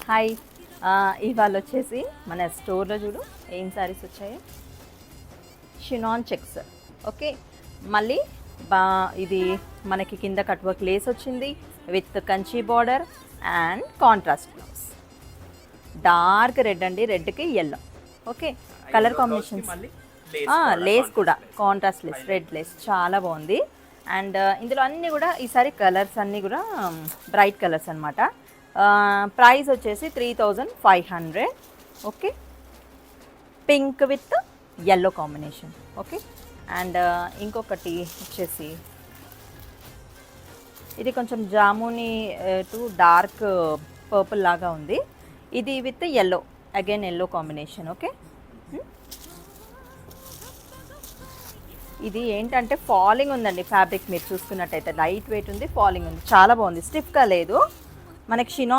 Hi ఇవాళ వచ్చేసి మన స్టోర్లో చూడు ఏం శారీస్ వచ్చాయో షినాన్ చెక్స్. ఓకే, మళ్ళీ ఇది మనకి కింద కట్ వర్క్ లేస్ వచ్చింది with Kanchi border and contrast blouse. Dark red అండి, రెడ్కి yellow. Okay, colour combinations lace కూడా కాంట్రాస్ట్ లేస్, రెడ్ లేస్ చాలా బాగుంది. అండ్ ఇందులో అన్నీ కూడా ఈసారి కలర్స్ అన్నీ కూడా బ్రైట్ కలర్స్ అనమాట. ప్రైస్ వచ్చేసి 3500. Okay, pink with yellow combination. Okay, and ఇంకొకటి వచ్చేసి ఇది కొంచెం జాముని టు డార్క్ పర్పుల్ లాగా ఉంది. ఇది with yellow, again yellow combination. Okay, ఇది ఏంటంటే ఫాలింగ్ ఉందండి ఫ్యాబ్రిక్. మీరు చూసుకున్నట్టయితే లైట్ వెయిట్ ఉంది, ఫాలింగ్ ఉంది, చాలా బాగుంది, స్టిఫ్గా లేదు. మనకి షినాన్